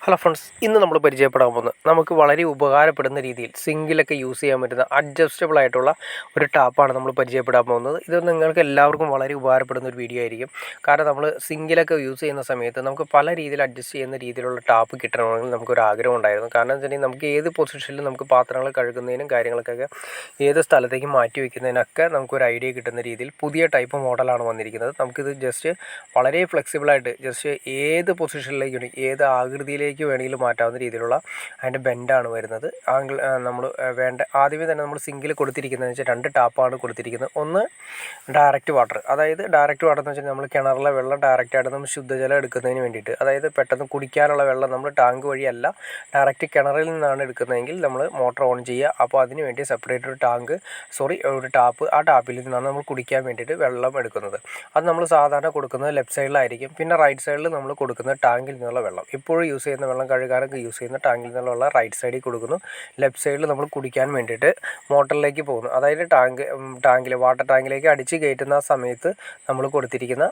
Hello friends, ഇന്ന് നമ്മൾ പരിചയപ്പെടാൻ പോകുന്നത് നമുക്ക് വളരെ ഉപകാരപ്പെടുന്ന രീതിയിൽ സിങ്കിലൊക്കെ യൂസ് ചെയ്യാൻ പറ്റുന്ന അഡ്ജസ്റ്റബിൾ ആയിട്ടുള്ള ഒരു ടാപ്പാണ് നമ്മൾ പരിചയപ്പെടാൻ പോകുന്നത്. ഇത് നിങ്ങൾക്ക് എല്ലാവർക്കും വളരെ ഉപകാരപ്പെടുന്ന ഒരു വീഡിയോ ആയിരിക്കും. കാരണം നമ്മൾ സിങ്കിലൊക്കെ യൂസ് ചെയ്യുന്ന സമയത്ത് നമുക്ക് പല രീതിയിൽ അഡ്ജസ്റ്റ് ചെയ്യുന്ന രീതിയിലുള്ള ടാപ്പ് കിട്ടണമെങ്കിൽ നമുക്കൊരു ആഗ്രഹം ഉണ്ടായിരുന്നു. കാരണം എന്ന് വെച്ചിട്ടുണ്ടെങ്കിൽ നമുക്ക് ഏത് പൊസിഷനിലും നമുക്ക് പാത്രങ്ങൾ കഴുകുന്നതിനും കാര്യങ്ങൾക്കൊക്കെ ഏത് സ്ഥലത്തേക്ക് മാറ്റി വയ്ക്കുന്നതിനൊക്കെ നമുക്കൊരു ഐഡിയ കിട്ടുന്ന രീതിയിൽ പുതിയ ടൈപ്പ് മോഡലാണ് വന്നിരിക്കുന്നത്. നമുക്കിത് ജസ്റ്റ് വളരെ ഫ്ലെക്സിബിളായിട്ട് ജസ്റ്റ് ഏത് പൊസിഷനിലേക്ക് ഏത് ആകൃതിയിലേക്ക് വേണമെങ്കിലും മാറ്റാവുന്ന രീതിയിലുള്ള അതിൻ്റെ ബെൻഡാണ് വരുന്നത്. ആംഗിൾ നമ്മൾ ആദ്യമേ തന്നെ നമ്മൾ സിങ്കിൽ കൊടുത്തിരിക്കുന്നതെന്ന് വെച്ചാൽ 2 ടാപ്പാണ് കൊടുത്തിരിക്കുന്നത്. ഒന്ന് ഡയറക്റ്റ് വാട്ടർ, അതായത് ഡയറക്റ്റ് വാട്ടർ എന്ന് വെച്ചാൽ നമ്മൾ കിണറിലെ വെള്ളം ഡയറക്റ്റായിട്ട് നമ്മൾ ശുദ്ധജലം എടുക്കുന്നതിന് വേണ്ടിയിട്ട്, അതായത് പെട്ടെന്ന് കുടിക്കാനുള്ള വെള്ളം നമ്മൾ ടാങ്ക് വഴിയല്ല ഡയറക്റ്റ് കിണറിൽ നിന്നാണ് എടുക്കുന്നതെങ്കിൽ നമ്മൾ മോട്ടർ ഓൺ ചെയ്യുക. അപ്പോൾ അതിന് വേണ്ടി സെപ്പറേറ്റ് ഒരു ടാപ്പ്, ആ ടാപ്പിൽ നിന്നാണ് നമ്മൾ കുടിക്കാൻ വേണ്ടിയിട്ട് വെള്ളം എടുക്കുന്നത്. അത് നമ്മൾ സാധാരണ കൊടുക്കുന്നത് ലെഫ്റ്റ് സൈഡിലായിരിക്കും. പിന്നെ റൈറ്റ് സൈഡിൽ നമ്മൾ കൊടുക്കുന്നത് ടാങ്കിൽ നിന്നുള്ള വെള്ളം, ഇപ്പോഴും യൂസ് ചെയ്യുന്ന വെള്ളം കഴുകാനൊക്കെ യൂസ് ചെയ്യുന്ന ടാങ്കിൽ നിന്നുള്ള വെള്ളം റൈറ്റ് സൈഡിൽ കൊടുക്കുന്നു. ലെഫ്റ്റ് സൈഡിൽ നമ്മൾ കുടിക്കാൻ വേണ്ടിയിട്ട് മോട്ടറിലേക്ക് പോകുന്നു, അതായത് വാട്ടർ ടാങ്കിലേക്ക് അടിച്ച് കയറ്റുന്ന ആ സമയത്ത് നമ്മൾ കൊടുത്തിരിക്കുന്ന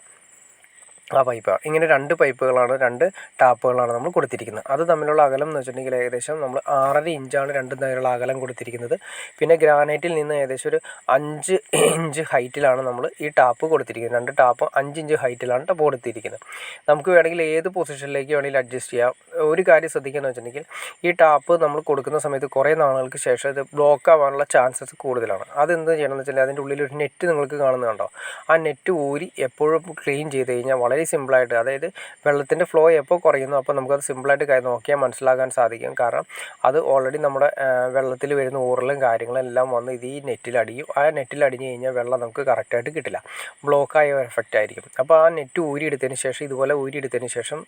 ആ പൈപ്പാണ്. ഇങ്ങനെ 2 പൈപ്പുകളാണ്, 2 ടാപ്പുകളാണ് നമ്മൾ കൊടുത്തിരിക്കുന്നത്. അത് തമ്മിലുള്ള അകലം എന്ന് വെച്ചിട്ടുണ്ടെങ്കിൽ ഏകദേശം നമ്മൾ 6.5 ഇഞ്ചാണ് രണ്ടും തമ്മിലുള്ള അകലം കൊടുത്തിരിക്കുന്നത്. പിന്നെ ഗ്രാനൈറ്റിൽ നിന്ന് ഏകദേശം ഒരു 5 ഇഞ്ച് ഹൈറ്റിലാണ് നമ്മൾ ഈ ടാപ്പ് കൊടുത്തിരിക്കുന്നത്. 2 ടാപ്പ് 5 ഇഞ്ച് ഹൈറ്റിലാണ് ടാപ്പ് കൊടുത്തിരിക്കുന്നത്. നമുക്ക് വേണമെങ്കിൽ ഏത് പൊസിഷനിലേക്ക് വേണമെങ്കിലും അഡ്ജസ്റ്റ് ചെയ്യാം. ഒരു കാര്യം ശ്രദ്ധിക്കുകയെന്ന് വെച്ചിട്ടുണ്ടെങ്കിൽ ഈ ടാപ്പ് നമ്മൾ കൊടുക്കുന്ന സമയത്ത് കുറേ നാളുകൾക്ക് ശേഷം ഇത് ബ്ലോക്ക് ആവാനുള്ള ചാൻസസ് കൂടുതലാണ്. അതെന്ത് ചെയ്യണമെന്ന് വെച്ചാൽ അതിൻ്റെ ഉള്ളിൽ ഒരു നെറ്റ് നിങ്ങൾക്ക് കാണുന്നുണ്ടോ, ആ നെറ്റ് ഊരി എപ്പോഴും ക്ലീൻ ചെയ്ത് കഴിഞ്ഞാൽ വളരെ സിമ്പിളായിട്ട്, അതായത് വെള്ളത്തിൻ്റെ ഫ്ലോ എപ്പോൾ കുറയുന്നു അപ്പോൾ നമുക്കത് സിമ്പിളായിട്ട് നോക്കിയാൽ മനസ്സിലാക്കാൻ സാധിക്കും. കാരണം അത് ഓൾറെഡി നമ്മുടെ വെള്ളത്തിൽ വരുന്ന ഊറലും കാര്യങ്ങളും എല്ലാം വന്ന് ഇത് ഈ നെറ്റിലടിയും. ആ നെറ്റിലടിഞ്ഞ് കഴിഞ്ഞാൽ വെള്ളം നമുക്ക് കറക്റ്റായിട്ട് കിട്ടില്ല, ബ്ലോക്കായ ഒരു എഫക്റ്റ് ആയിരിക്കും. അപ്പോൾ ആ നെറ്റ് ഊരിയെടുത്തതിന് ശേഷം ഇതുപോലെ ഊരിയെടുത്തതിന് ശേഷം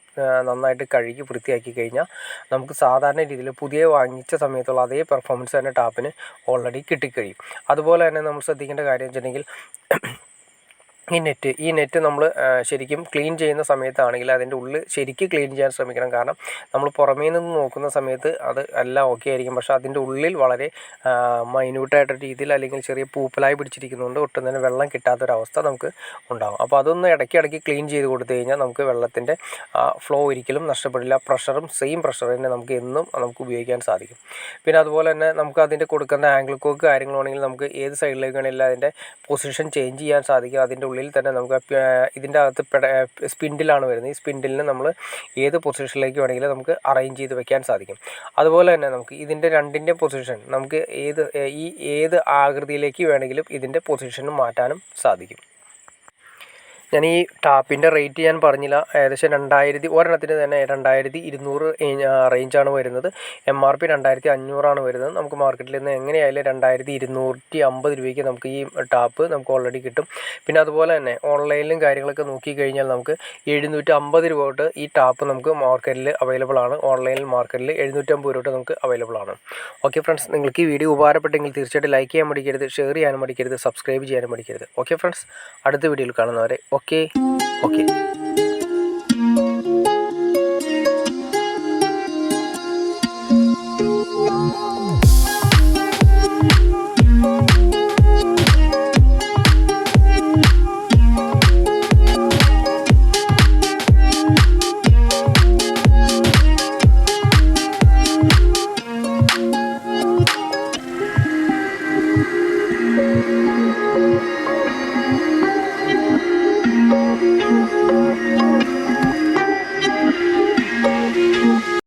നന്നായിട്ട് കഴുകി വൃത്തിയാക്കി കഴിഞ്ഞാൽ നമുക്ക് സാധാരണ രീതിയിൽ പുതിയ വാങ്ങിച്ച സമയത്തുള്ള അതേ പെർഫോമൻസ് തന്നെ ടാപ്പിന് ഓൾറെഡി കിട്ടിക്കഴിയും. അതുപോലെ തന്നെ നമ്മൾ ശ്രദ്ധിക്കേണ്ട കാര്യം വെച്ചിട്ടുണ്ടെങ്കിൽ ഈ നെറ്റ് നമ്മൾ ശരിക്കും ക്ലീൻ ചെയ്യുന്ന സമയത്താണെങ്കിൽ അതിൻ്റെ ഉള്ളിൽ ശരിക്കും ക്ലീൻ ചെയ്യാൻ ശ്രമിക്കണം. കാരണം നമ്മൾ പുറമേ നിന്ന് നോക്കുന്ന സമയത്ത് അത് എല്ലാം ഓക്കെ ആയിരിക്കും, പക്ഷേ അതിൻ്റെ ഉള്ളിൽ വളരെ മൈന്യൂട്ടായിട്ടൊരു രീതിയിൽ അല്ലെങ്കിൽ ചെറിയ പൂപ്പലായി പിടിച്ചിരിക്കുന്നതുകൊണ്ട് ഒട്ടും തന്നെ വെള്ളം കിട്ടാത്തൊരവസ്ഥ നമുക്ക് ഉണ്ടാകും. അപ്പോൾ അതൊന്ന് ഇടയ്ക്കിടയ്ക്ക് ക്ലീൻ ചെയ്ത് കൊടുത്തു കഴിഞ്ഞാൽ നമുക്ക് വെള്ളത്തിൻ്റെ ഫ്ലോ ഒരിക്കലും നഷ്ടപ്പെടില്ല. സെയിം പ്രഷർ തന്നെ നമുക്ക് എന്നും നമുക്ക് ഉപയോഗിക്കാൻ സാധിക്കും. പിന്നെ അതുപോലെ തന്നെ നമുക്ക് അതിൻ്റെ കൊടുക്കുന്ന ആംഗിൾ കോക്ക് കാര്യങ്ങളാണെങ്കിൽ നമുക്ക് ഏത് സൈഡിലേക്ക് വേണമെങ്കിലും അതിൻ്റെ പൊസിഷൻ ചേഞ്ച് ചെയ്യാൻ സാധിക്കും. അതിൻ്റെ ഉള്ളിൽ തന്നെ നമുക്ക് ഇതിൻ്റെ അകത്ത് സ്പിൻഡിലാണ് വരുന്നത്. ഈ സ്പിൻഡിലിന് നമ്മൾ ഏത് പൊസിഷനിലേക്ക് വേണമെങ്കിലും നമുക്ക് അറേഞ്ച് ചെയ്ത് വെക്കാൻ സാധിക്കും. അതുപോലെ തന്നെ നമുക്ക് ഇതിൻ്റെ രണ്ടിൻ്റെ പൊസിഷൻ നമുക്ക് ഏത് ആകൃതിയിലേക്ക് വേണമെങ്കിലും ഇതിൻ്റെ പൊസിഷനും മാറ്റാനും സാധിക്കും. ഞാൻ ഈ ടാപ്പിൻ്റെ റേറ്റ് ഞാൻ പറഞ്ഞില്ല, ഏകദേശം 2000 ഒരെണ്ണത്തിന് തന്നെ 2200 റേഞ്ചാണ് വരുന്നത്. MRP 2500 വരുന്നത്. നമുക്ക് മാർക്കറ്റിൽ നിന്ന് എങ്ങനെയായാലും 2250 രൂപയ്ക്ക് നമുക്ക് ഈ ടാപ്പ് നമുക്ക് ഓൾറെഡി കിട്ടും. പിന്നെ അതുപോലെ തന്നെ ഓൺലൈനിലും കാര്യങ്ങളൊക്കെ നോക്കിക്കഴിഞ്ഞാൽ നമുക്ക് 750 രൂപ തൊട്ട് ഈ ടാപ്പ് നമുക്ക് മാർക്കറ്റിൽ അവൈലബിൾ ആണ്. ഓൺലൈനിൽ മാർക്കറ്റിൽ 750 രൂപ തൊട്ട് നമുക്ക് അവൈലബിൾ ആണ്. ഓക്കെ ഫ്രണ്ട്സ്, നിങ്ങൾക്ക് ഈ വീഡിയോ ഉപകാരപ്പെട്ടെങ്കിൽ തീർച്ചയായിട്ടും ലൈക്ക് ചെയ്യാൻ മടിക്കരുത്, ഷെയർ ചെയ്യാനും മടിക്കരുത്, സബ്സ്ക്രൈബ് ചെയ്യാനും മടിക്കരുത്. ഓക്കെ ഫ്രണ്ട്സ്, അടുത്ത വീഡിയോയിൽ കാണുന്നവരെ ഓക്കെ.